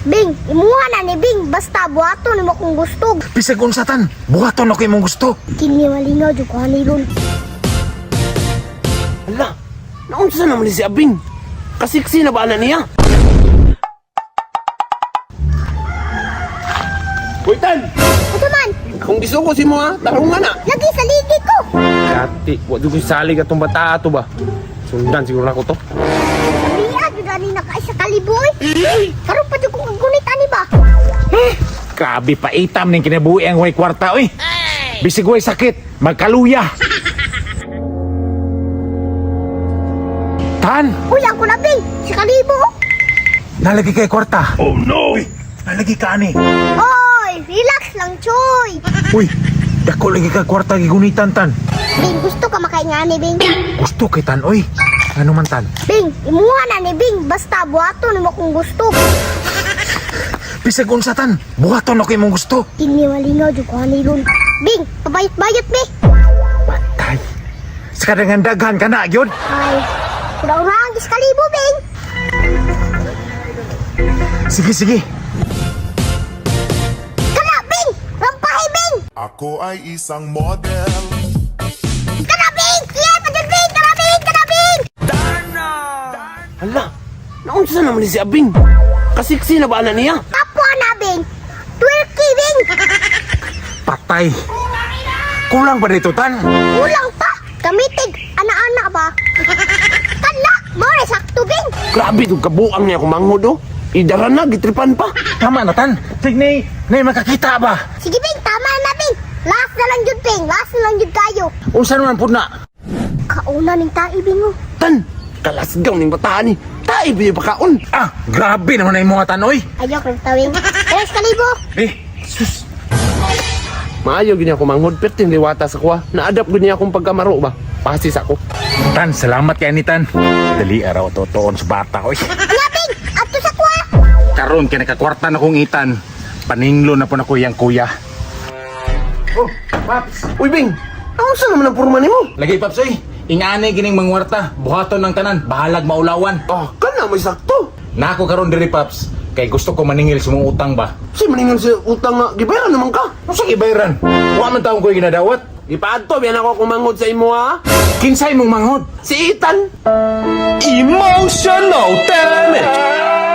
Bing, imuha na ni Bing. Basta buhaton mo kung gusto. Bisag unsatan, buhaton ako imong gusto. Kini malingaw jud ko ron. Hala, naunsa naman ni si Abing? Kasiksi na ba na niya? Hoy, Tan! Ano man? Kung gusto ko si mo ha, tarungan na. Lagi sa ligi ko. Kati, wad ko salig atong bata ato ba? Sundan siguro na ko to. Sabiya, jud ani nakaisa kaliboy. Karon pa jud ko kagunit ani ba? Grabe pa itam ning kinabuhi ang way kwarta oy. Bisig way sakit, magkaluya. Tan, Uy, ako na Bing. Si kalibo. nalagi kay kwarta. Oh no! Uy, nalagi ka ani. Oy, relax lang, Choy. Uy, dako lagi kay kwarta gigunitan tan. Bing, gusto ka makaingani, Bing. Gusto kay tan oy. Ano man tan? Bing, imuha na ni Bing. Basta buhaton mo kung gusto. Bisag unsatan, buhaton ako imong gusto. Kini malingaw jud ko ron. Bing, pabayot-bayot, Bing. Patay. Sa kadangan daghan ka na, gyud. Ay, kurang-kurang gis kalibo, Bing. Sige, sige. Kana, Bing! Rampahay, Bing! Ako ay isang model. Kana, Bing! Yeah, pa dyan, Bing! Kana, Bing! Kana, Bing! Hala, naunsa naman ni si Abing? Kasiksi na ba na niya? Kapwa na, Bing! Twerky, Bing! Patay. Kulang ba dito, tan? Kulang pa! Kamitig, ana-ana ba? Kana! More, sakto, Bing! Grabe itong kabuang niya kumanghod oh. Idara na, gitripan pa. Tama na, tan. Tignan, nay makakita ba? Sige, Bing! Tama na, Bing! Last na lang jud, Bing! Last na lang jud kayo! Unsa naman po na? Kauna ning tai, Bing, oh! Tan, kalasgaw ning bataan ni. Taib niya pakaon. Ah, grabe naman na yung mga tan, oy. Ayaw ko tawing. Tres kalibo! Eh, sus. Maayo gini ako manghod, pero liwata sa kuha. Na-adapt gini akong pagkamaro ba? Pasis ako. Tan, salamat kay ni tan. Dali araw totoon sa bata, oy. Ala, Bing! Ato sa kuha! Karon kay nakakwarta na kong itan. Paninglo na po na ko yang kuya. Oh, Paps. Uy, Bing! Naunsa naman ang purma ni mo? Lagi, Paps, oy. Ingani gining mangwarta. Buhaton ng tanan. Bahalag maulawan. Oh, kana may sakto. Nako karon diri, Paps. Kay gusto ko maningil sa mga utang ba? Si maningil sa utang nga, gibayaran naman ka. Unsa gibayran? Wa man taong ko ginadawat. Ipaadto, biyan ako kumanghod sa imo ha. Kinsay mong manghod? Si Ethan. Emotional damage.